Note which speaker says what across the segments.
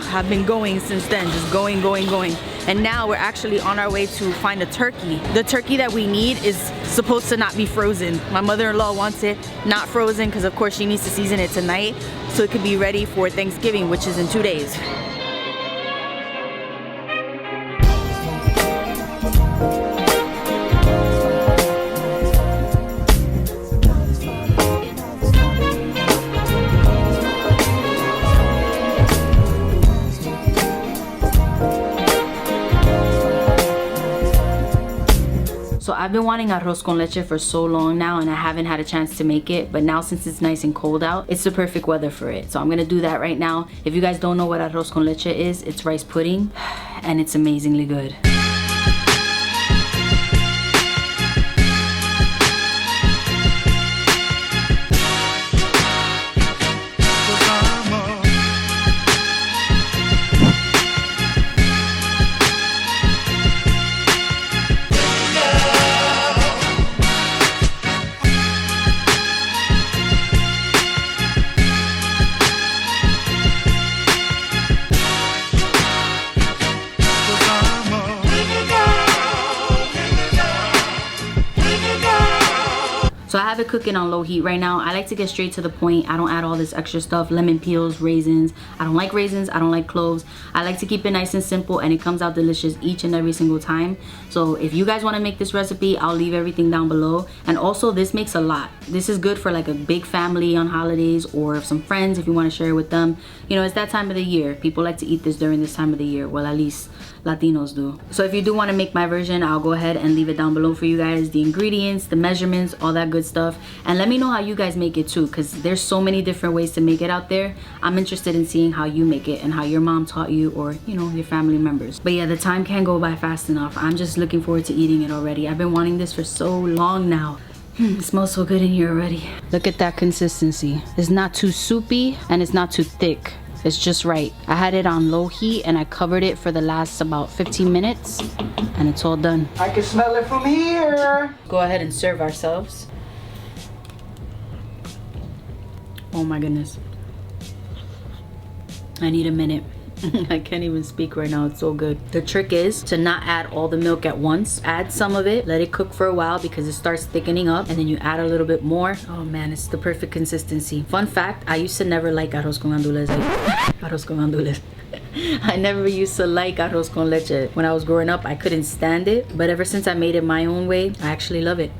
Speaker 1: have been going since then, just going. And now we're actually on our way to find a turkey. The turkey that we need is supposed to not be frozen. My mother-in-law wants it not frozen because of course she needs to season it tonight so it could be ready for Thanksgiving, which is in 2 days. So I've been wanting arroz con leche for so long now and I haven't had a chance to make it, but now since it's nice and cold out, it's the perfect weather for it. So I'm gonna do that right now. If you guys don't know what arroz con leche is, it's rice pudding and it's amazingly good. So I have it cooking on low heat right now. I like to get straight to the point. I don't add all this extra stuff, lemon peels, raisins. I don't like raisins, I don't like cloves. I like to keep it nice and simple and it comes out delicious each and every single time. So if you guys want to make this recipe, I'll leave everything down below. And also this makes a lot. This is good for like a big family on holidays or some friends if you want to share it with them. You know, it's that time of the year. People like to eat this during this time of the year. Well, at least Latinos do. So if you do want to make my version, I'll go ahead and leave it down below for you guys. The ingredients, the measurements, all that good stuff. And let me know how you guys make it too, because there's so many different ways to make it out there. I'm interested in seeing how you make it and how your mom taught you, or you know, your family members. But yeah, the time can't go by fast enough. I'm just looking forward to eating it already. I've been wanting this for so long now. It smells so good in here already. Look at that consistency. It's not too soupy and it's not too thick. It's just right. I had it on low heat and I covered it for the last about 15 minutes and it's all done.
Speaker 2: I can smell it from here.
Speaker 1: Go ahead and serve ourselves. Oh my goodness. I need a minute. I can't even speak right now. It's so good. The trick is to not add all the milk at once. Add some of it, let it cook for a while because it starts thickening up, and then you add a little bit more. Oh man, it's the perfect consistency. Fun fact, I used to never like arroz con gandules. Arroz con gandules. I never used to like arroz con leche. When I was growing up, I couldn't stand it, but ever since I made it my own way, I actually love it.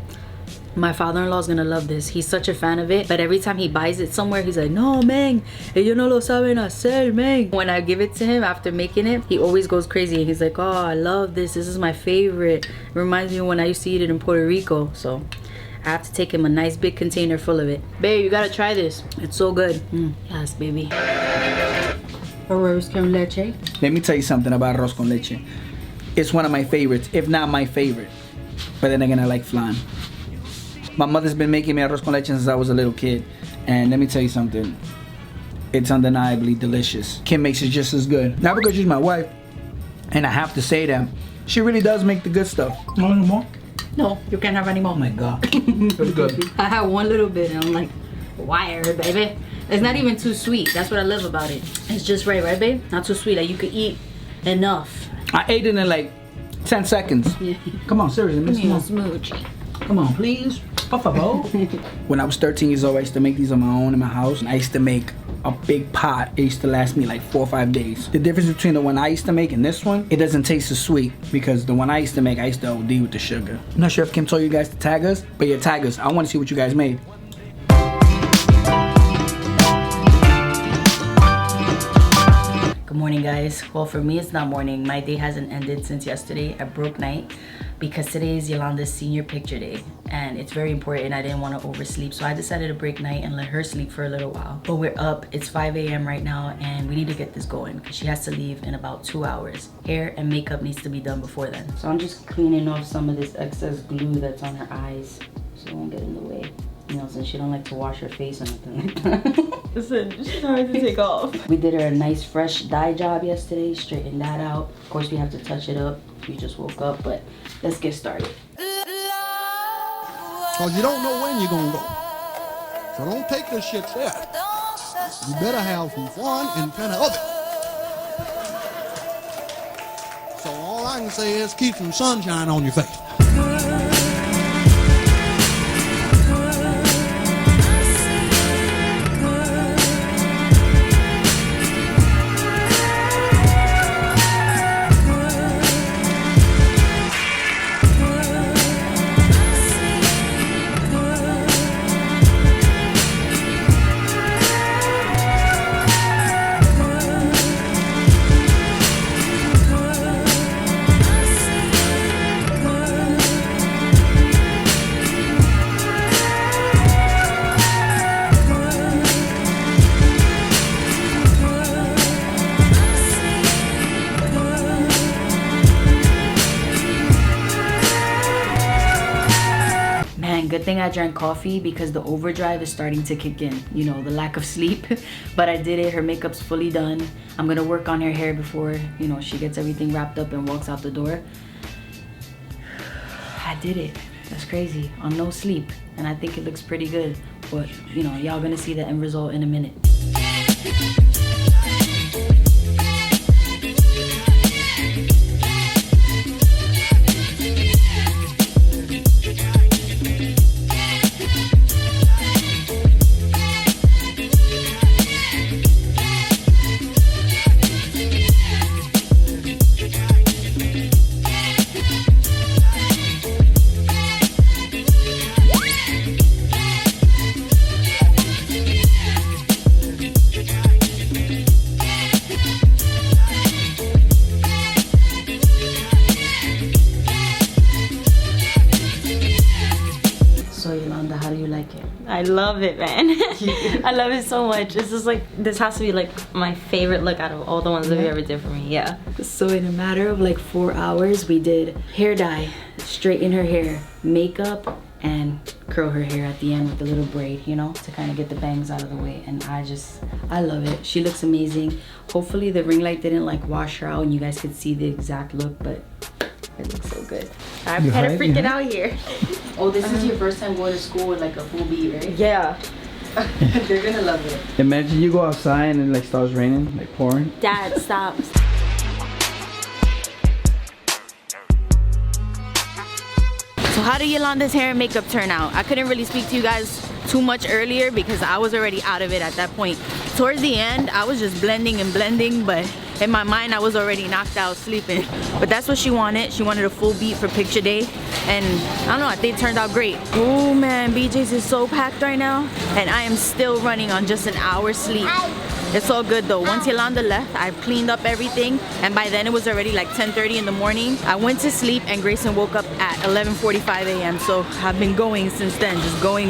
Speaker 1: My father-in-law is gonna love this. He's such a fan of it, but every time he buys it somewhere, he's like, no, man, ellos no lo saben hacer, man. When I give it to him after making it, he always goes crazy. He's like, oh, I love this. This is my favorite. It reminds me of when I used to eat it in Puerto Rico. So I have to take him a nice big container full of it. Babe, you gotta try this. It's so good. Yes, baby. Arroz con leche.
Speaker 2: Let me tell you something about arroz con leche. It's one of my favorites, if not my favorite. But then again, I like flan. My mother's been making me arroz con leche since I was a little kid. And let me tell you something. It's undeniably delicious. Kim makes it just as good. Not because she's my wife. And I have to say that she really does make the good stuff. You want any more?
Speaker 1: No, you can't have any more.
Speaker 2: Oh my God. It's good.
Speaker 1: I had one little bit and I'm like, wired, baby. It's not even too sweet. That's what I love about it. It's just right, babe? Not too sweet. Like you could eat enough.
Speaker 2: I ate it in like 10 seconds. Yeah. Come on, seriously.
Speaker 1: Give me a smooch.
Speaker 2: Come on, please. Por favor. When I was 13 years old, I used to make these on my own in my house. And I used to make a big pot. It used to last me like 4 or 5 days. The difference between the one I used to make and this one, it doesn't taste as sweet. Because the one I used to make, I used to OD with the sugar. I'm not sure if Kim told you guys to tag us, but yeah, tag us. I want to see what you guys made.
Speaker 1: Good morning, guys. Well, for me, it's not morning. My day hasn't ended since yesterday. I broke night because today is Yolanda's senior picture day and it's very important. I didn't want to oversleep, so I decided to break night and let her sleep for a little while. But we're up. It's 5 a.m. right now and we need to get this going because she has to leave in about 2 hours. Hair and makeup needs to be done before then. So I'm just cleaning off some of this excess glue that's on her eyes so it won't get in the way. You know, since she don't like to wash her face or nothing like that. Listen, she's hard to take off. We did her a nice fresh dye job yesterday, straightened that out. Of course, we have to touch it up. We just woke up, but let's get started.
Speaker 3: Cause you don't know when you're gonna go. So don't take this shit set. You better have some fun and kind of of it. I can say is keep some sunshine on your face.
Speaker 1: Good thing I drank coffee because the overdrive is starting to kick in, you know, the lack of sleep. But I did it. Her makeup's fully done. I'm gonna work on her hair before, you know, she gets everything wrapped up and walks out the door. I did it. That's crazy, on no sleep, and I think it looks pretty good. But you know, y'all gonna see the end result in a minute. So Yolanda, how do you like it?
Speaker 4: I love it, man. I love it so much. This is like, this has to be like my favorite look out of all the ones that you ever did for me. Yeah.
Speaker 1: So in a matter of like 4 hours, we did hair dye, straighten her hair, makeup, and curl her hair at the end with a little braid, you know, to kind of get the bangs out of the way. And I love it. She looks amazing. Hopefully the ring light didn't like wash her out and you guys could see the exact look, but it looks so good.
Speaker 4: I'm kind of freaking out here.
Speaker 1: Oh, this is your first time going to school with like a full beat, right?
Speaker 4: Yeah.
Speaker 1: They're gonna love it.
Speaker 2: Imagine you go outside and it like starts raining, like pouring.
Speaker 4: Dad, stop.
Speaker 1: So how did Yolanda's hair and makeup turn out? I couldn't really speak to you guys too much earlier because I was already out of it at that point. Towards the end, I was just blending and blending, but in my mind, I was already knocked out sleeping. But that's what she wanted. She wanted a full beat for picture day. And I don't know, I think it turned out great. Oh man, BJ's is so packed right now. And I am still running on just an hour's sleep. It's all good though. Once Yolanda left, I cleaned up everything, and by then it was already like 10:30 in the morning. I went to sleep and Grayson woke up at 11:45 a.m. So I've been going since then, just going.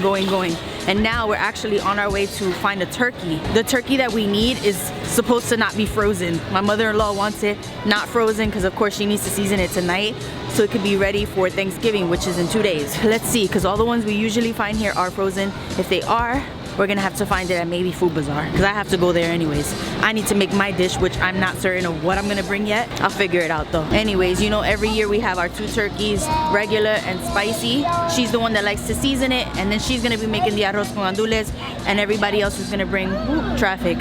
Speaker 1: And now we're actually on our way to find a turkey. The turkey that we need is supposed to not be frozen. My mother-in-law wants it not frozen because of course she needs to season it tonight so it could be ready for Thanksgiving, which is in 2 days. Let's see, because all the ones we usually find here are frozen. If they are, we're gonna have to find it at maybe Food Bazaar because I have to go there anyways. I need to make my dish, which I'm not certain of what I'm gonna bring yet. I'll figure it out though. Anyways, you know, every year we have our 2 turkeys, regular and spicy. She's the one that likes to season it, and then she's gonna be making the arroz con gandules, and everybody else is gonna bring traffic,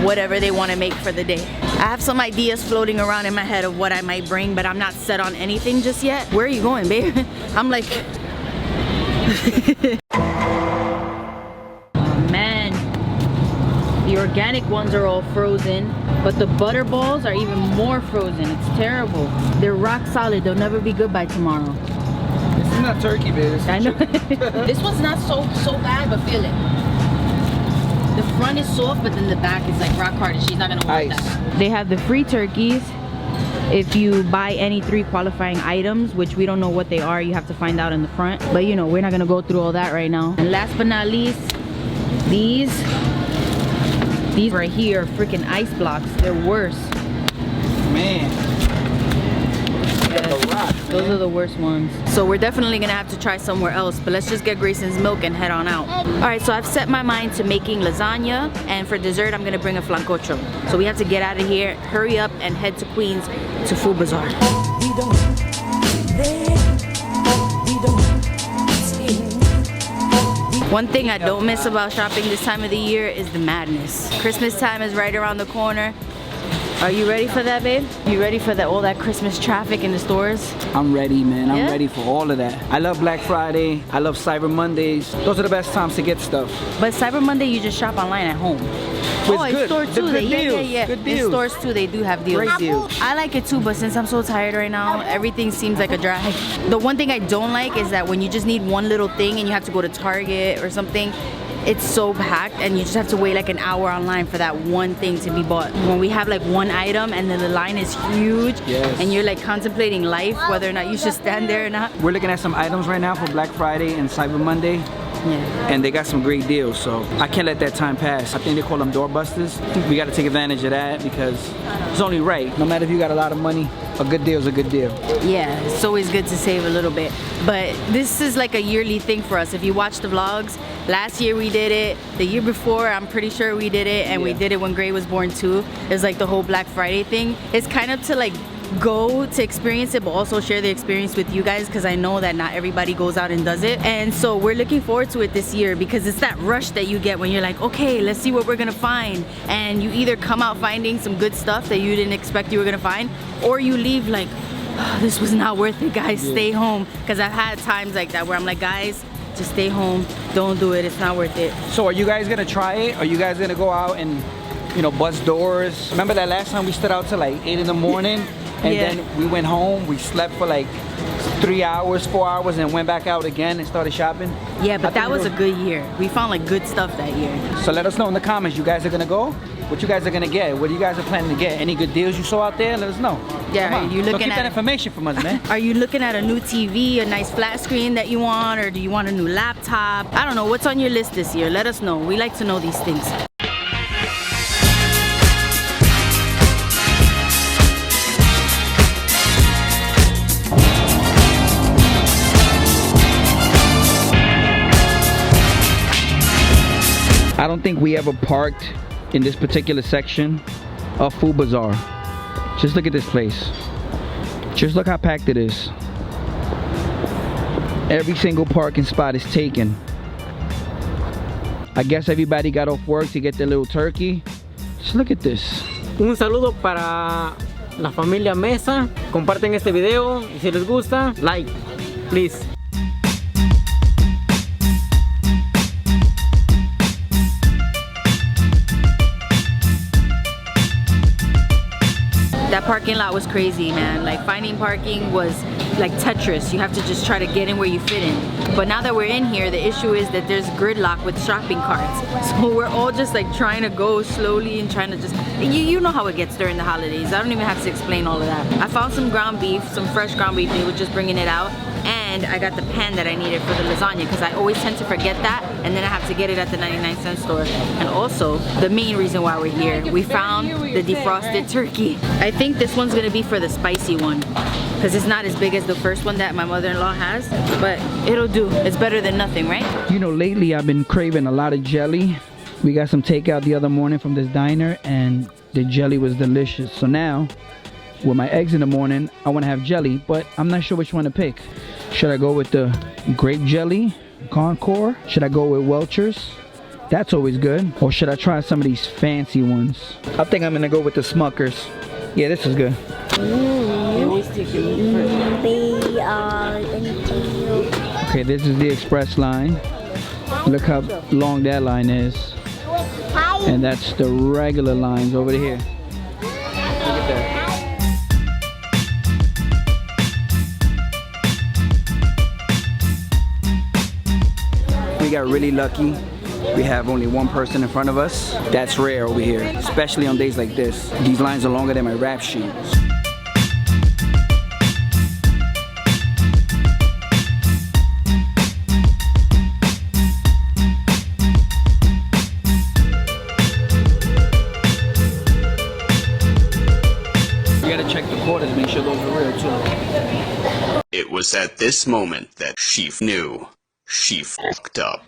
Speaker 1: whatever they wanna make for the day. I have some ideas floating around in my head of what I might bring, but I'm not set on anything just yet. Where are you going, babe? I'm like... The organic ones are all frozen, but the butter balls are even more frozen. It's terrible. They're rock solid. They'll never be good by tomorrow.
Speaker 2: This is not turkey, babe.
Speaker 1: I know. This one's not so bad, but feel it. The front is soft, but then the back is like rock hard, and she's not gonna want that. They have the free turkeys. If you buy any 3 qualifying items, which we don't know what they are, you have to find out in the front. But you know, we're not gonna go through all that right now. And last but not least, these right here are freaking ice blocks. They're worse.
Speaker 2: Man.
Speaker 1: Those are the worst ones. So we're definitely gonna have to try somewhere else, but let's just get Grayson's milk and head on out. All right, so I've set my mind to making lasagna, and for dessert, I'm gonna bring a flancocho. So we have to get out of here, hurry up, and head to Queens to Food Bazaar. One thing I don't miss about shopping this time of the year is the madness. Christmas time is right around the corner. Are you ready for that, babe? You ready for all that Christmas traffic in the stores?
Speaker 2: I'm ready, man. I'm
Speaker 1: Yeah?
Speaker 2: ready for all of that. I love Black Friday. I love Cyber Mondays. Those are the best times to get stuff.
Speaker 1: But Cyber Monday, you just shop online at home.
Speaker 2: It's
Speaker 1: in
Speaker 2: good.
Speaker 1: store
Speaker 2: The
Speaker 1: too.
Speaker 2: good deals.
Speaker 1: Yeah.
Speaker 2: Good
Speaker 1: In
Speaker 2: deals.
Speaker 1: stores too, they do have deals.
Speaker 2: Great deals.
Speaker 1: I like it too, but since I'm so tired right now, everything seems like a drag. The one thing I don't like is that when you just need one little thing and you have to go to Target or something, it's so packed and you just have to wait like an hour online for that one thing to be bought. When we have like one item and then the line is huge,
Speaker 2: Yes.
Speaker 1: and you're like contemplating life, whether or not you should stand there or not.
Speaker 2: We're looking at some items right now for Black Friday and Cyber Monday.
Speaker 1: Yeah.
Speaker 2: And they got some great deals, so I can't let that time pass. I think they call them doorbusters. We got to take advantage of that because it's only right. No matter if you got a lot of money, a good deal is a good deal.
Speaker 1: Yeah, it's always good to save a little bit. But this is like a yearly thing for us. If you watch the vlogs, last year we did it. The year before, I'm pretty sure we did it. And we
Speaker 2: Yeah.
Speaker 1: did it when Gray was born too. It's like the whole Black Friday thing. It's kind of to like go to experience it, but also share the experience with you guys, because I know that not everybody goes out and does it. And so we're looking forward to it this year because it's that rush that you get when you're like, okay, let's see what we're gonna find. And you either come out finding some good stuff that you didn't expect you were gonna find, or you leave like, oh, this was not worth it, guys. Stay home. Because I've had times like that where I'm like, guys, just stay home, don't do it, it's not worth it.
Speaker 2: So are you guys gonna try it? Are you guys gonna go out and, you know, bust doors? Remember that last time we stood out till like 8 in the morning? And
Speaker 1: Yeah.
Speaker 2: then we went home, we slept for like 3 hours, 4 hours, and went back out again and started shopping?
Speaker 1: Yeah,
Speaker 2: I
Speaker 1: but
Speaker 2: think
Speaker 1: that was a
Speaker 2: it'll-
Speaker 1: good year. We found like good stuff that year.
Speaker 2: So let us know in the comments, you guys are gonna go? What you guys are gonna get? What you guys are planning to get? Any good deals you saw out there? Let us know.
Speaker 1: Yeah,
Speaker 2: Come on.
Speaker 1: are you
Speaker 2: So
Speaker 1: looking
Speaker 2: keep that
Speaker 1: at-
Speaker 2: information from us, man.
Speaker 1: Are you looking at a new TV, a nice flat screen that you want, or do you want a new laptop? I don't know, what's on your list this year? Let us know. We like to know these things.
Speaker 2: I don't think we ever parked in this particular section of Food Bazaar. Just look at this place. Just look how packed it is. Every single parking spot is taken. I guess everybody got off work to get their little turkey. Just look at this.
Speaker 5: Un saludo para la familia Meza. Comparten este video y si les gusta, like, please.
Speaker 1: That parking lot was crazy, man. Like finding parking was like Tetris. You have to just try to get in where you fit in. But now that we're in here, the issue is that there's gridlock with shopping carts. So we're all just like trying to go slowly and trying to just, you know how it gets during the holidays. I don't even have to explain all of that. I found some ground beef, some fresh ground beef. They were just bringing it out. And I got the pan that I needed for the lasagna because I always tend to forget that and then I have to get it at the 99-cent store. And also, the main reason why we're here, we found the defrosted turkey. I think this one's gonna be for the spicy one because it's not as big as the first one that my mother-in-law has, but it'll do. It's better than nothing, right?
Speaker 2: You know, lately I've been craving a lot of jelly. We got some takeout the other morning from this diner and the jelly was delicious. So now, with my eggs in the morning, I want to have jelly, but I'm not sure which one to pick. Should I go with the grape jelly, Concord? Should I go with Welch's? That's always good. Or should I try some of these fancy ones? I think I'm gonna go with the Smuckers. Yeah, this is good. Okay, this is the express line. Look how long that line is. And that's the regular lines over here. Look at that. We got really lucky. We have only one person in front of us. That's rare over here, especially on days like this. These lines are longer than my rap sheet. We gotta check the quarters, make sure those are real too.
Speaker 6: It was at this moment that she knew. She fucked up.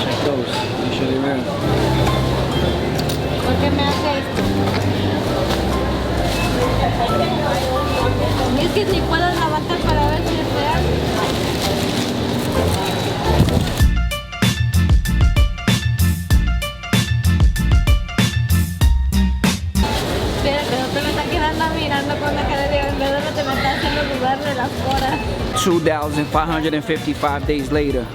Speaker 2: Check those, make sure they're real.
Speaker 7: ¿Por qué me hace esto? Es que si puedo levantar para ver si es real. activarle las horas.
Speaker 2: 2,555 days later.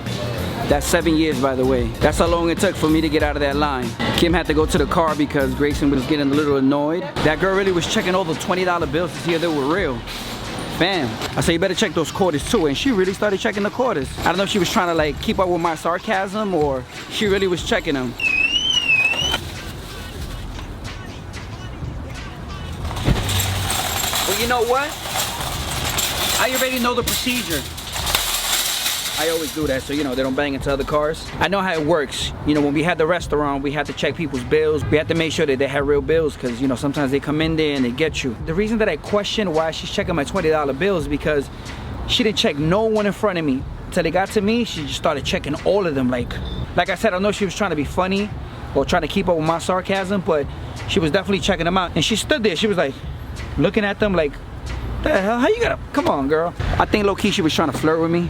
Speaker 2: That's 7 years, by the way. That's how long it took for me to get out of that line. Kim had to go to the car because Grayson was getting a little annoyed. That girl really was checking all the $20 bills to see if they were real. Bam. I said, you better check those quarters too. And she really started checking the quarters. I don't know if she was trying to like keep up with my sarcasm or she really was checking them. Well, you know what? I already know the procedure. I always do that so, you know, they don't bang into other cars. I know how it works. You know, when we had the restaurant, we had to check people's bills. We had to make sure that they had real bills because, you know, sometimes they come in there and they get you. The reason that I question why she's checking my $20 bills is because she didn't check no one in front of me. Until they got to me, she just started checking all of them. Like I said, I know she was trying to be funny or trying to keep up with my sarcasm, but she was definitely checking them out. And she stood there, she was like, looking at them like, the hell, how you gotta, come on, girl. I think low-key she was trying to flirt with me.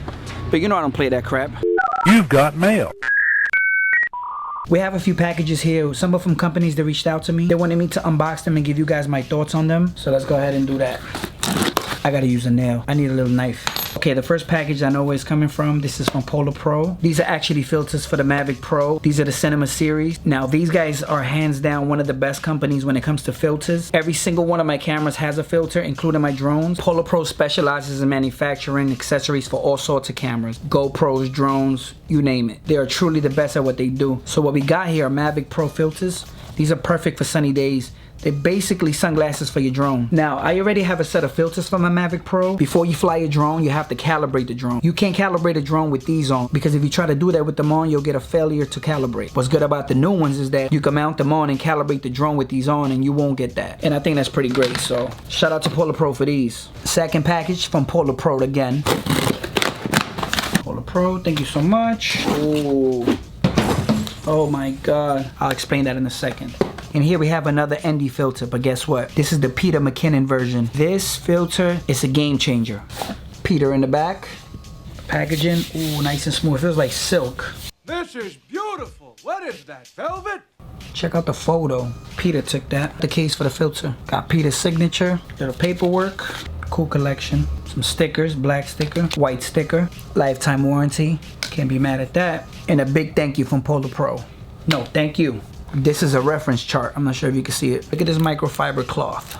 Speaker 2: But you know I don't play that crap.
Speaker 8: You've got mail.
Speaker 2: We have a few packages here. Some are from companies that reached out to me. They wanted me to unbox them and give you guys my thoughts on them. So let's go ahead and do that. I gotta use a nail. I need a little knife. Okay, the first package I know where it's coming from. This is from Polar Pro. These are actually filters for the MAVIC Pro. These are the Cinema series. Now, these guys are hands down one of the best companies when it comes to filters. Every single one of my cameras has a filter, including my drones. Polar Pro specializes in manufacturing accessories for all sorts of cameras. GoPros, drones, you name it. They are truly the best at what they do. So what we got here are MAVIC Pro filters. These are perfect for sunny days. They're basically sunglasses for your drone. Now, I already have a set of filters for my MAVIC Pro. Before you fly your drone, you have to calibrate the drone. You can't calibrate a drone with these on because if you try to do that with them on, you'll get a failure to calibrate. What's good about the new ones is that you can mount them on and calibrate the drone with these on and you won't get that. And I think that's pretty great, so shout out to Polar Pro for these. Second package from Polar Pro again. Polar Pro, thank you so much. Ooh. Oh my God. I'll explain that in a second. And here we have another ND filter, but guess what? This is the Peter McKinnon version. This filter is a game changer. Peter in the back. Packaging, ooh, nice and smooth. It feels like silk.
Speaker 3: This is beautiful. What is that, velvet?
Speaker 2: Check out the photo. Peter took that. The case for the filter. Got Peter's signature, little paperwork. Cool collection. Some stickers, black sticker, white sticker. Lifetime warranty. Can't be mad at that. And a big thank you from Polar Pro. No, thank you. This is a reference chart. I'm not sure if you can see it. Look at this microfiber cloth.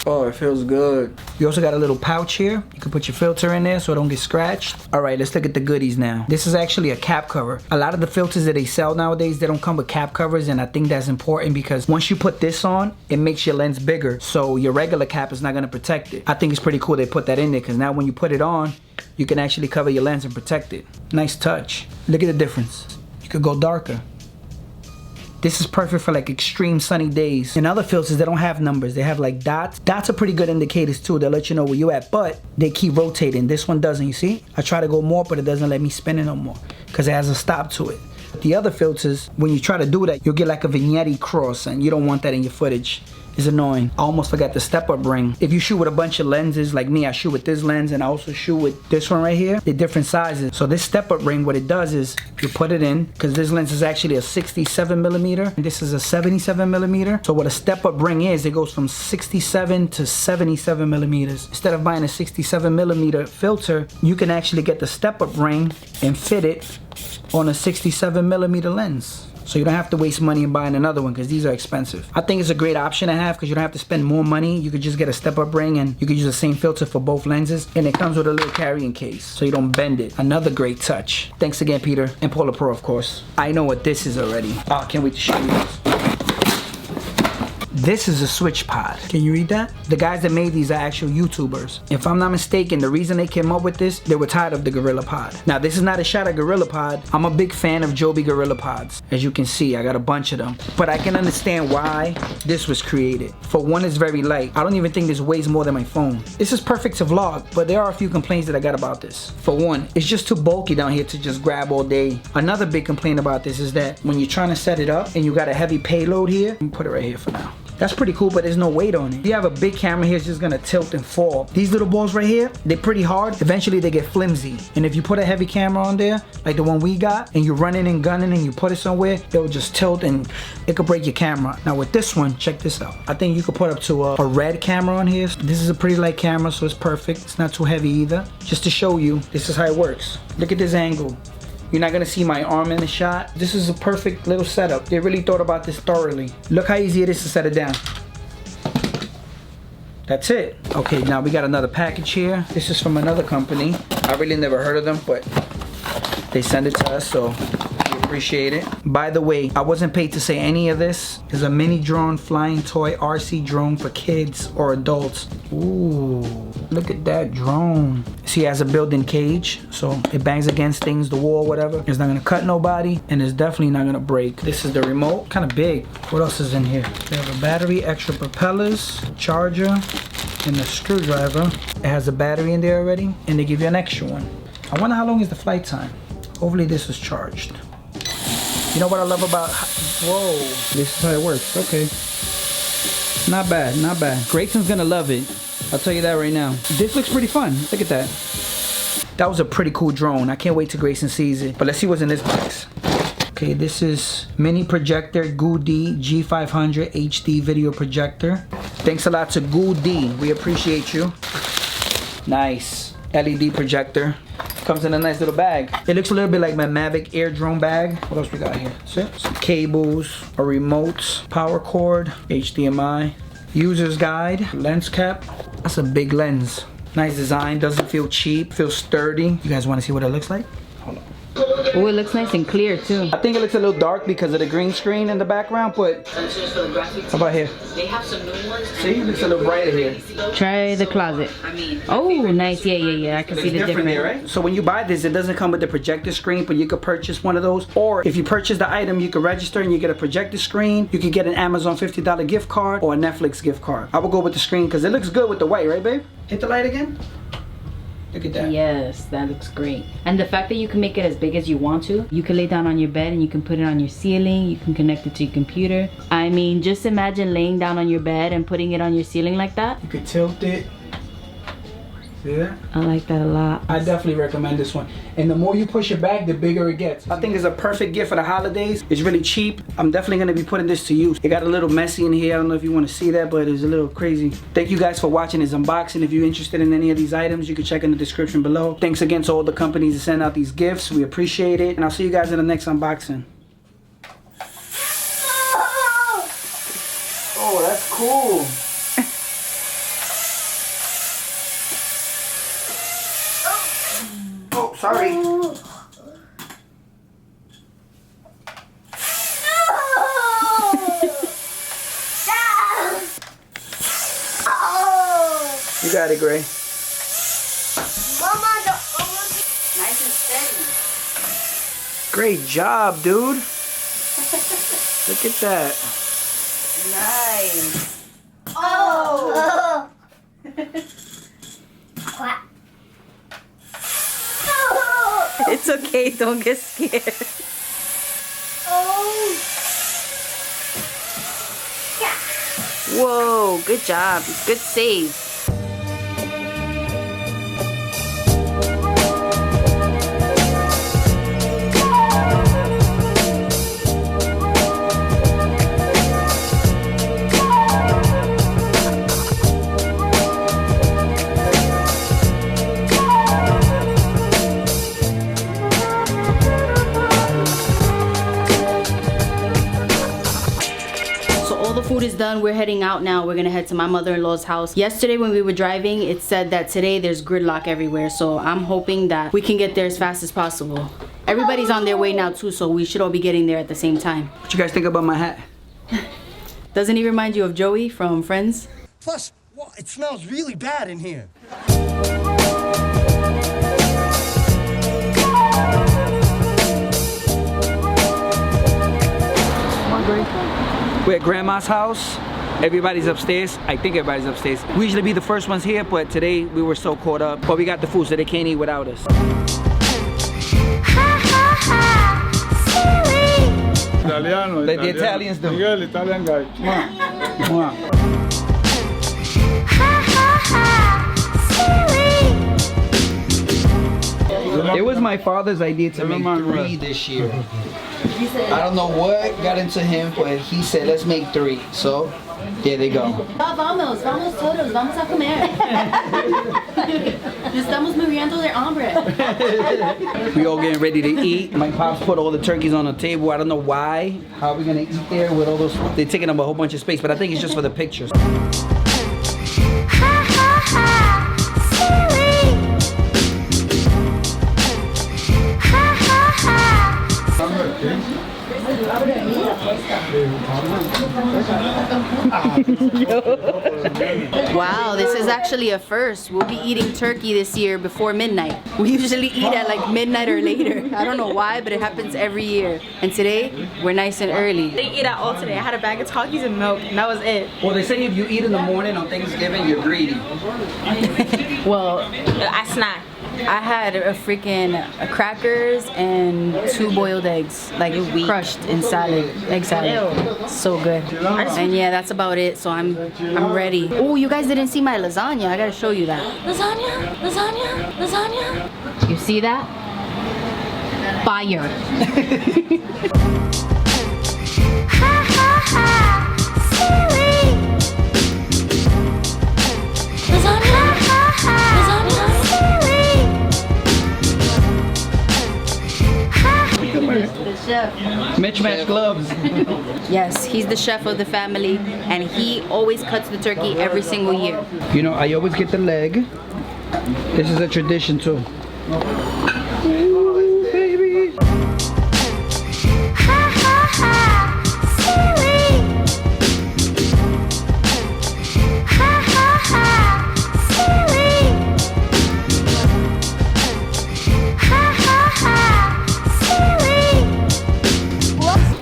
Speaker 2: Oh, it feels good. You also got a little pouch here. You can put your filter in there so it don't get scratched. All right, let's look at the goodies now. This is actually a cap cover. A lot of the filters that they sell nowadays, they don't come with cap covers, and I think that's important because once you put this on, it makes your lens bigger, so your regular cap is not gonna protect it. I think it's pretty cool they put that in there because now when you put it on, you can actually cover your lens and protect it. Nice touch. Look at the difference. You could go darker. This is perfect for like extreme sunny days. In other filters, they don't have numbers. They have like dots. Dots are pretty good indicators too. They'll let you know where you at, but they keep rotating. This one doesn't, you see? I try to go more, but it doesn't let me spin it no more because it has a stop to it. The other filters, when you try to do that, you'll get like a vignette cross and you don't want that in your footage. It's annoying. I almost forgot the step-up ring. If you shoot with a bunch of lenses, like me, I shoot with this lens and I also shoot with this one right here. They're different sizes. So this step-up ring, what it does is you put it in, because this lens is actually a 67 millimeter and this is a 77 millimeter. So what a step-up ring is, it goes from 67 to 77 millimeters. Instead of buying a 67 millimeter filter, you can actually get the step-up ring and fit it on a 67 millimeter lens. So you don't have to waste money in buying another one because these are expensive. I think it's a great option to have because you don't have to spend more money. You could just get a step-up ring and you could use the same filter for both lenses. And it comes with a little carrying case so you don't bend it. Another great touch. Thanks again, Peter. And Polar Pro, of course. I know what this is already. Oh, I can't wait to show you this. This is a switch pod. Can you read that? The guys that made these are actual YouTubers. If I'm not mistaken, the reason they came up with this, they were tired of the Gorilla Pod. Now, this is not a shot at Gorilla Pod. I'm a big fan of Joby Gorilla Pods. As you can see, I got a bunch of them. But I can understand why this was created. For one, it's very light. I don't even think this weighs more than my phone. This is perfect to vlog, but there are a few complaints that I got about this. For one, it's just too bulky down here to just grab all day. Another big complaint about this is that when you're trying to set it up and you got a heavy payload here, let me put it right here for now. That's pretty cool, but there's no weight on it. If you have a big camera here, it's just gonna tilt and fall. These little balls right here, they're pretty hard. Eventually they get flimsy. And if you put a heavy camera on there, like the one we got, and you're running and gunning and you put it somewhere, it will just tilt and it could break your camera. Now with this one, check this out. I think you could put up to a red camera on here. This is a pretty light camera, so it's perfect. It's not too heavy either. Just to show you, this is how it works. Look at this angle. You're not gonna see my arm in the shot. This is a perfect little setup. They really thought about this thoroughly. Look how easy it is to set it down. That's it. Okay, now we got another package here. This is from another company. I really never heard of them, but they send it to us, so we appreciate it. By the way, I wasn't paid to say any of this. It's a mini drone flying toy RC drone for kids or adults. Ooh, look at that drone. See, it has a built-in cage, so it bangs against things, the wall, whatever. It's not gonna cut nobody, and it's definitely not gonna break. This is the remote, kind of big. What else is in here? They have a battery, extra propellers, charger, and a screwdriver. It has a battery in there already, and they give you an extra one. I wonder how long is the flight time. Hopefully this is charged. You know what I love about, whoa, this is how it works, okay. Not bad, not bad. Grayson's gonna love it. I'll tell you that right now. This looks pretty fun, look at that. That was a pretty cool drone. I can't wait till Grayson sees it. But let's see what's in this box. Okay, this is mini projector GoD G500 HD video projector. Thanks a lot to GoD, we appreciate you. Nice, LED projector. Comes in a nice little bag. It looks a little bit like my MAVIC air drone bag. What else we got here? Some cables, a remote, power cord, HDMI, user's guide, lens cap. That's a big lens. Nice design, doesn't feel cheap, feels sturdy. You guys want to see what it looks like? Hold on.
Speaker 1: Oh, it looks nice and clear too.
Speaker 2: I think it looks a little dark because of the green screen in the background, but how about here?
Speaker 1: They have some new ones.
Speaker 2: See, it looks a little brighter here.
Speaker 1: Try the closet. Oh, nice. Yeah. I can see the difference.
Speaker 2: There, right? So when you buy this, it doesn't come with the projector screen, but you could purchase one of those. Or if you purchase the item, you can register and you get a projector screen. You can get an Amazon $50 gift card or a Netflix gift card. I will go with the screen because it looks good with the white, right, babe? Hit the light again. Look at that.
Speaker 1: Yes, that looks great. And the fact that you can make it as big as you want to, you can lay down on your bed and you can put it on your ceiling, you can connect it to your computer. I mean, just imagine laying down on your bed and putting it on your ceiling like that.
Speaker 2: You could tilt it. See that?
Speaker 1: I like that a lot.
Speaker 2: I definitely recommend this one. And the more you push it back, the bigger it gets. I think it's a perfect gift for the holidays. It's really cheap. I'm definitely gonna be putting this to use. It got a little messy in here. I don't know if you wanna see that, but it's a little crazy. Thank you guys for watching this unboxing. If you're interested in any of these items, you can check in the description below. Thanks again to all the companies that send out these gifts. We appreciate it. And I'll see you guys in the next unboxing. Oh, that's cool. Oh, sorry. You got it, Gray.
Speaker 7: Mama,
Speaker 1: Nice and steady.
Speaker 2: Great job, dude. Look at that.
Speaker 1: Nice.
Speaker 7: oh.
Speaker 1: It's okay, don't get scared. Whoa, good job. Good save. Food is done. We're heading out now. We're gonna head to my mother-in-law's house. Yesterday when we were driving, it said that today there's gridlock everywhere, so I'm hoping that we can get there as fast as possible. Everybody's on their way now too, so we should all be getting there at the same time.
Speaker 2: What you guys think about my hat?
Speaker 1: Doesn't he remind you of Joey from Friends?
Speaker 8: Plus, well, it smells really bad in here.
Speaker 2: Come on, Gray. We're at Grandma's house. Everybody's upstairs. I think everybody's upstairs. We usually be the first ones here, but today we were so caught up. But we got the food, so they can't eat without us.
Speaker 9: Italiano.
Speaker 2: Like the Italians do.
Speaker 9: Miguel, Italian guy.
Speaker 2: Mwah. It was my father's idea to make 3 this year. I don't know what got into him, but he said, let's make 3. So, there they go.
Speaker 1: Vamos todos, vamos a comer. Estamos muriendo de hambre.
Speaker 2: We all getting ready to eat. My pops put all the turkeys on the table. I don't know why. How are we gonna eat there with all those? They're taking up a whole bunch of space, but I think it's just for the pictures.
Speaker 1: Wow, this is actually a first. We'll be eating turkey this year before midnight. We usually eat at like midnight or later. I don't know why, but it happens every year. And today, we're nice and early.
Speaker 4: They eat at all today. I had a bag of Takis and milk, and that was it.
Speaker 2: Well, they say if you eat in the morning on Thanksgiving, you're greedy.
Speaker 1: Well,
Speaker 4: I snack.
Speaker 1: I had a freaking crackers and 2 boiled eggs, like crushed in salad, egg salad.
Speaker 4: Ew.
Speaker 1: So good. And yeah, that's about it. So I'm ready. Oh, you guys didn't see my lasagna. I gotta show you that.
Speaker 4: Lasagna, lasagna, lasagna.
Speaker 1: You see that? Fire. The chef.
Speaker 2: Mismatched gloves.
Speaker 1: Yes, he's the chef of the family, and he always cuts the turkey every single year.
Speaker 2: You know, I always get the leg. This is a tradition too. Ooh, baby.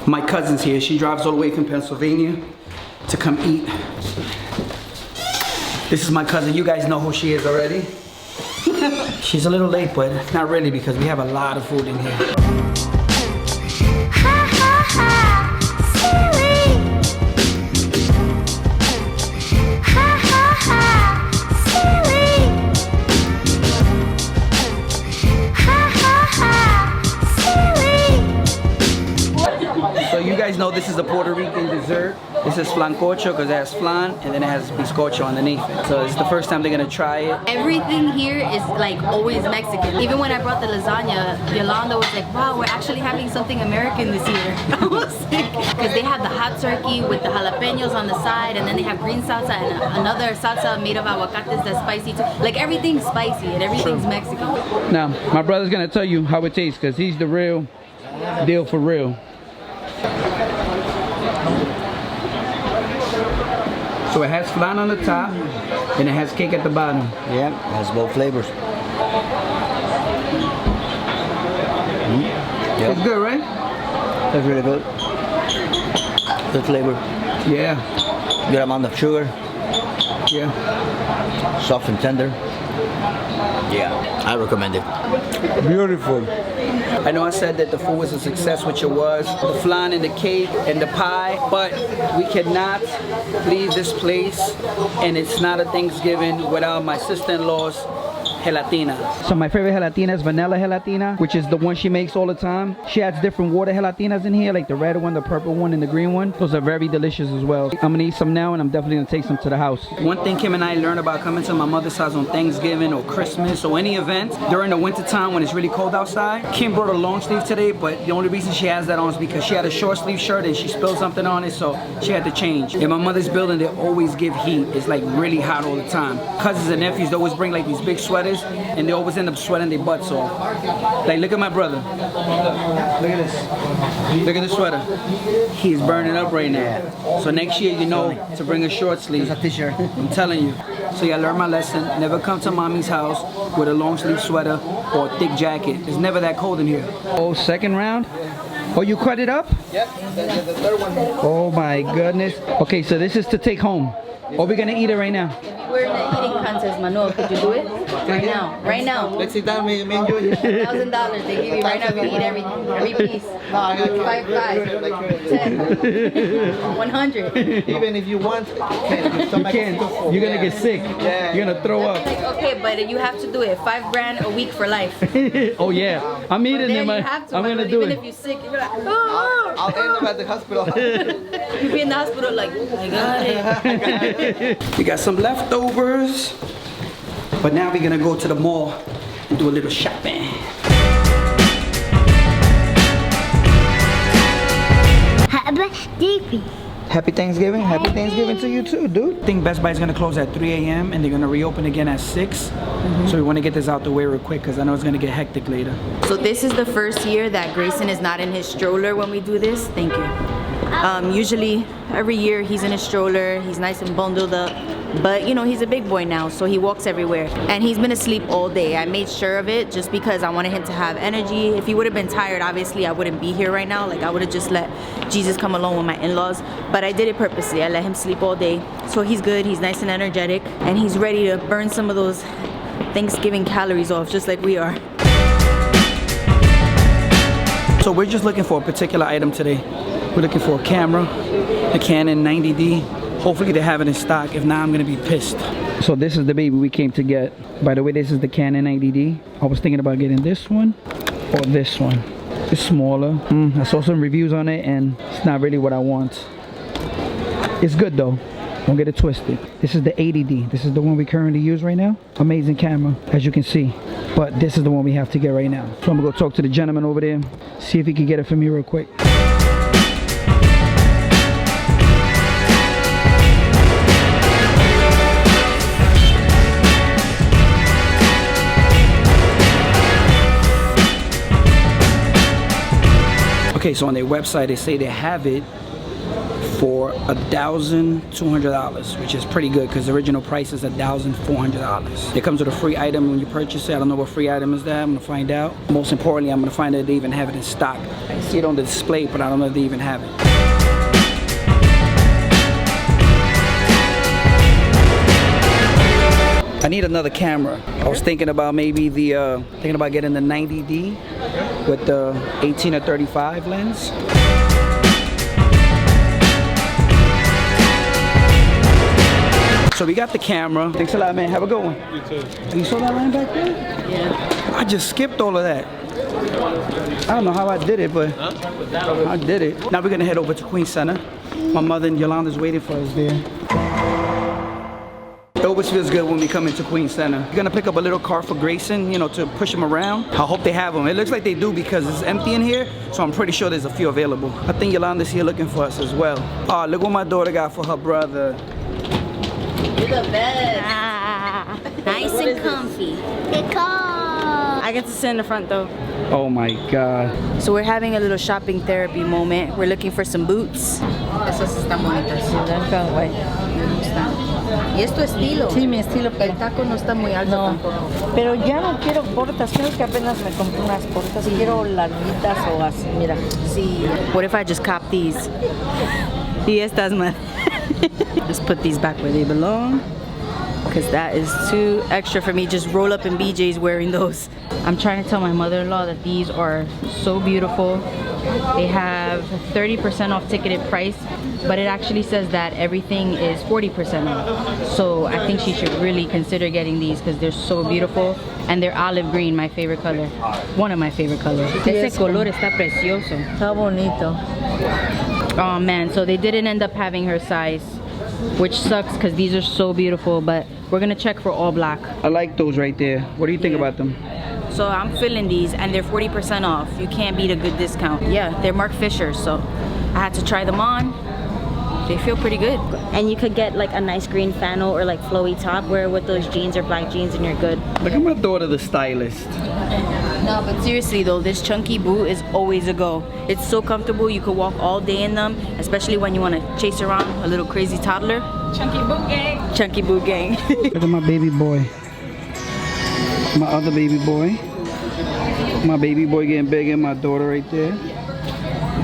Speaker 2: My cousin's here. She drives all the way from Pennsylvania to come eat. This is my cousin. You guys know who she is already. She's a little late, but not really because we have a lot of food in here. So you guys know this is a Puerto Rican dessert. This is flancocho because it has flan and then it has bizcocho underneath it. So it's the first time they're gonna try it.
Speaker 1: Everything here is like always Mexican. Even when I brought the lasagna, Yolanda was like, wow, we're actually having something American this year. I was sick. Because they have the hot turkey with the jalapenos on the side, and then they have green salsa and another salsa made of aguacates that's spicy too. Like everything's spicy and everything's Mexican.
Speaker 2: Now, my brother's gonna tell you how it tastes because he's the real deal for real. So it has flan on the top and it has cake at the bottom.
Speaker 10: Yeah, it has both flavors. Yep.
Speaker 2: It's good, right?
Speaker 10: That's really good. Good flavor.
Speaker 2: Yeah.
Speaker 10: Good amount of sugar.
Speaker 2: Yeah.
Speaker 10: Soft and tender. Yeah, I recommend it.
Speaker 9: Beautiful.
Speaker 2: I know I said that the food was a success, which it was. The flan and the cake and the pie, but we cannot leave this place and it's not a Thanksgiving without my sister-in-law's gelatina. So my favorite gelatina is vanilla gelatina, which is the one she makes all the time. She adds different water gelatinas in here, like the red one, the purple one, and the green one. Those are very delicious as well. I'm gonna eat some now and I'm definitely gonna take some to the house. One thing Kim and I learned about coming to my mother's house on Thanksgiving or Christmas or any event during the winter time when it's really cold outside. Kim brought a long sleeve today, but the only reason she has that on is because she had a short sleeve shirt and she spilled something on it, so she had to change. In my mother's building, they always give heat. It's like really hot all the time. Cousins and nephews, they always bring like these big sweaters and they always end up sweating their butts off. Like, look at my brother. Look at this. Look at the sweater. He is burning up right now. So next year, you know to bring a short sleeve.
Speaker 10: It's a t-shirt.
Speaker 2: I'm telling you. So yeah, learn my lesson. Never come to mommy's house with a long sleeve sweater or a thick jacket. It's never that cold in here. Oh, second round? Oh, you cut it up?
Speaker 10: Yep, the third one.
Speaker 2: Oh my goodness. Okay, so this is to take home. Or we're gonna eat it right now?
Speaker 1: we're in the eating contest, Manuel. Could you do it? Right now. Right now.
Speaker 10: Let's sit down, me and you.
Speaker 1: $1,000 they give you right now if you eat everything. Every piece.
Speaker 10: No, I got
Speaker 1: 5, 10, 100.
Speaker 10: Even if you want,
Speaker 2: You can't. You're gonna get sick.
Speaker 10: Yeah.
Speaker 2: You're gonna throw up.
Speaker 1: Like, okay, but you have to do it. $5 grand a week for life.
Speaker 2: Oh yeah, I'm eating
Speaker 1: Then
Speaker 2: them.
Speaker 1: you have to.
Speaker 2: I'm gonna
Speaker 1: but
Speaker 2: do
Speaker 1: even
Speaker 2: it.
Speaker 1: if you're sick, you're like, oh.
Speaker 10: I'll end up at the hospital.
Speaker 1: You'll be in the hospital like, I got it.
Speaker 2: We got some leftovers, but now we're gonna go to the mall and do a little shopping. Happy Thanksgiving. Happy Thanksgiving to you too, dude. I think Best Buy is gonna close at 3 a.m. and they're gonna reopen again at 6. So we wanna get this out the way real quick because I know it's gonna get hectic later.
Speaker 1: So this is the first year that Grayson is not in his stroller when we do this. Thank you. Usually every year he's in his stroller, he's nice and bundled up, but you know, he's a big boy now, so he walks everywhere. And he's been asleep all day. I made sure of it just because I wanted him to have energy. If he would have been tired, obviously I wouldn't be here right now. Like I would have just let Jesus come along with my in-laws, but I did it purposely. I let him sleep all day. So he's good, he's nice and energetic, and he's ready to burn some of those Thanksgiving calories off just like we are.
Speaker 2: So we're just looking for a particular item today. We're looking for a camera, a Canon 90D. Hopefully they have it in stock. If not, I'm gonna be pissed. So this is the baby we came to get. By the way, this is the Canon 90D. I was thinking about getting this one or this one. It's smaller. I saw some reviews on it and it's not really what I want. It's good though. Don't get it twisted. This is the 80D. This is the one we currently use right now. Amazing camera, as you can see. But this is the one we have to get right now. So I'm gonna go talk to the gentleman over there, see if he can get it for me real quick. Okay, so on their website they say they have it for $1,200, which is pretty good because the original price is $1,400. It comes with a free item when you purchase it. I don't know what free item is that. I'm gonna find out. Most importantly, I'm gonna find out if they even have it in stock. I see it on the display, but I don't know if they even have it. I need another camera. I was thinking about maybe the getting the 90D with the 18 or 35 lens. So we got the camera. Thanks a lot, man. Have a good one.
Speaker 9: You too.
Speaker 2: You saw that line back there?
Speaker 1: Yeah.
Speaker 2: I just skipped all of that. I don't know how I did it, but I did it. Now we're gonna head over to Queen Center. My mother and Yolanda's waiting for us there. It always feels good when we come into Queen Center. We're gonna pick up a little car for Grayson, you know, to push him around. I hope they have them. It looks like they do because it's empty in here, so I'm pretty sure there's a few available. I think Yolanda's here looking for us as well. Oh, look what my daughter got for her brother.
Speaker 1: You're the best. Nice and comfy.
Speaker 4: I get to sit in the front though.
Speaker 2: Oh my God.
Speaker 1: So we're having a little shopping therapy moment. We're looking for some boots. Esas están bonitas. Y es tu estilo.
Speaker 11: Sí, mi estilo.
Speaker 1: El taco no está muy alto tampoco.
Speaker 11: Pero ya no quiero cortas. Creo que apenas me compré unas cortas. Quiero larguitas o así, mira.
Speaker 1: Sí. What if I just cop these? Y estas más. Just put these back where they belong. Because that is too extra for me. Just roll up in BJ's wearing those. I'm trying to tell my mother-in-law that these are so beautiful. They have 30% off ticketed price, but it actually says that everything is 40% off. So I think she should really consider getting these because they're so beautiful. And they're olive green, my favorite color. One of my favorite colors. Ese color está precioso.
Speaker 11: Está bonito.
Speaker 1: Oh man, so they didn't end up having her size, which sucks because these are so beautiful, but we're gonna check for all black.
Speaker 2: I like those right there. What do you think about them?
Speaker 1: So I'm feeling these and they're 40% off. You can't beat a good discount. Yeah, they're Mark Fisher, so I had to try them on. They feel pretty good.
Speaker 4: And you could get like a nice green flannel or like flowy top, wear with those jeans or black jeans and you're good.
Speaker 2: Look at my daughter, the stylist.
Speaker 1: No, but seriously though, this chunky boot is always a go. It's so comfortable, you could walk all day in them, especially when you want to chase around a little crazy toddler. Chunky boot gang. Chunky boot gang.
Speaker 2: Look at my baby boy. My other baby boy. My baby boy getting bigger, my daughter right there.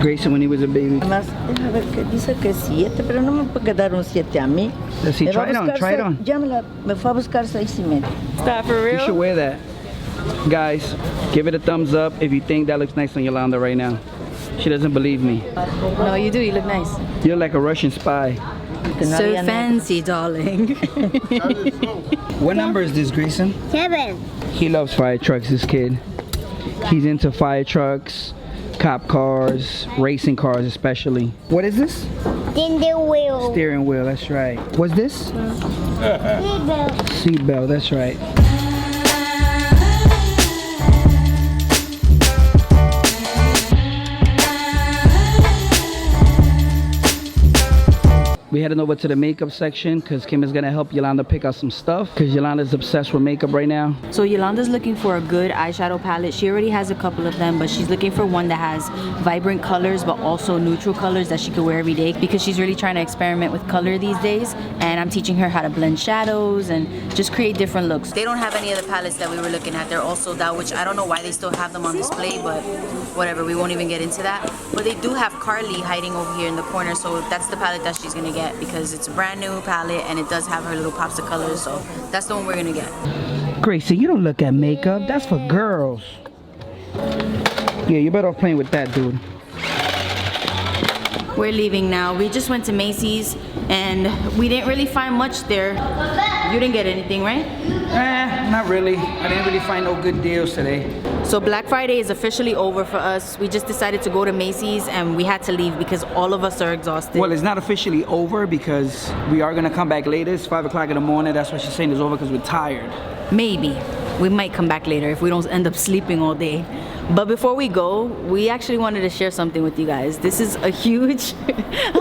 Speaker 2: Grayson when he was a baby.
Speaker 11: Además, a ver, que dice que 7, pero no me puede dar un 7 a mí.
Speaker 2: Let's see, try it on, try it on.
Speaker 11: Ya me fue a buscar 6:30.
Speaker 4: Stop for real?
Speaker 2: You should wear that. Guys, give it a thumbs up if you think that looks nice on Yolanda right now. She doesn't believe me.
Speaker 1: No, you do. You look nice.
Speaker 2: You're like a Russian spy.
Speaker 1: So fancy, darling.
Speaker 2: What number is this, Grayson?
Speaker 7: 7.
Speaker 2: He loves fire trucks, this kid. He's into fire trucks, cop cars, racing cars especially. What is this?
Speaker 7: Steering wheel.
Speaker 2: Steering wheel, that's right. What's this? Seat belt, that's right. We heading over to the makeup section because Kim is gonna help Yolanda pick out some stuff because Yolanda's obsessed with makeup right now.
Speaker 1: So Yolanda's looking for a good eyeshadow palette. She already has a couple of them, but she's looking for one that has vibrant colors but also neutral colors that she could wear every day because she's really trying to experiment with color these days. And I'm teaching her how to blend shadows and just create different looks. They don't have any of the palettes that we were looking at. They're all sold out, which I don't know why they still have them on display, but whatever, we won't even get into that. But they do have Carly hiding over here in the corner, so that's the palette that she's gonna get because it's a brand new palette and it does have her little pops of colors, so that's the one we're gonna get.
Speaker 2: Gracie, you don't look at makeup. That's for girls. Yeah, you better off playing with that, dude.
Speaker 1: We're leaving now. We just went to Macy's and we didn't really find much there. You didn't get anything, right?
Speaker 2: Not really. I didn't really find no good deals today.
Speaker 1: So Black Friday is officially over for us. We just decided to go to Macy's and we had to leave because all of us are exhausted.
Speaker 2: Well, it's not officially over because we are gonna come back later. It's 5 o'clock in the morning. That's why she's saying it's over because we're tired.
Speaker 1: Maybe. We might come back later if we don't end up sleeping all day. But before we go, we actually wanted to share something with you guys. This is a huge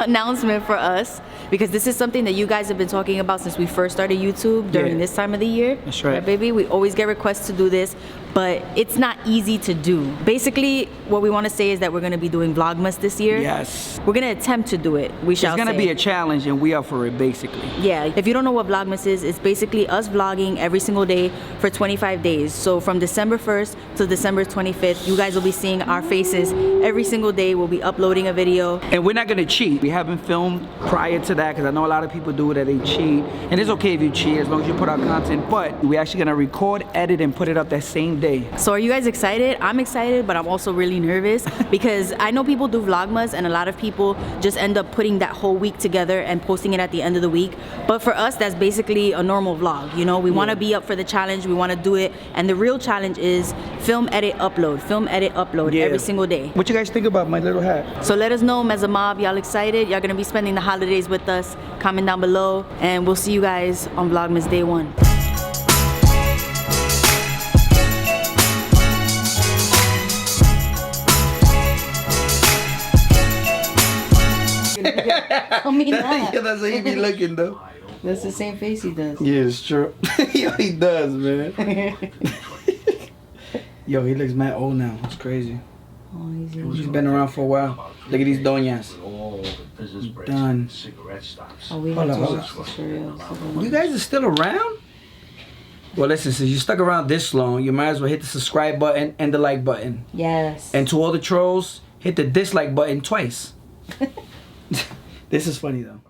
Speaker 1: announcement for us because this is something that you guys have been talking about since we first started YouTube during this time of the year.
Speaker 2: That's right.
Speaker 1: Baby? We always get requests to do this, but it's not easy to do. Basically, what we want to say is that we're going to be doing Vlogmas this year.
Speaker 2: Yes.
Speaker 1: We're going to attempt to do it. We shall
Speaker 2: It's going to be a challenge and we are for it, basically.
Speaker 1: Yeah, if you don't know what Vlogmas is, it's basically us vlogging every single day for 25 days. So from December 1st to December 25th, you guys will be seeing our faces every single day. We'll be uploading a video.
Speaker 2: And we're not going to cheat. We haven't filmed prior to that because I know a lot of people do that, they cheat. And it's okay if you cheat as long as you put out content. But we're actually going to record, edit, and put it up that same day.
Speaker 1: So are you guys excited? I'm excited, but I'm also really nervous because I know people do Vlogmas and a lot of people just end up putting that whole week together and posting it at the end of the week. But for us, that's basically a normal vlog. You know, we want to be up for the challenge. We want to do it. And the real challenge is film, edit, upload. Film, edit, upload every single day.
Speaker 2: What you guys think about my little hat?
Speaker 1: So let us know, MezaMob, y'all excited? Y'all gonna be spending the holidays with us? Comment down below and we'll see you guys on Vlogmas Day 1. I mean that.
Speaker 2: Yeah, that's how he be looking though.
Speaker 1: That's the same face he does.
Speaker 2: Yeah, it's true. Yo, he does, man. Yo, he looks mad old now. It's crazy.
Speaker 1: Oh,
Speaker 2: He's been around for a while. Look at these doñas. Done.
Speaker 1: Oh, we
Speaker 2: Hold
Speaker 1: have to
Speaker 2: on,
Speaker 1: watch the cereal.
Speaker 2: You guys are still around? Well, listen, since you stuck around this long, you might as well hit the subscribe button and the like button.
Speaker 1: Yes.
Speaker 2: And to all the trolls, hit the dislike button twice. This is funny though.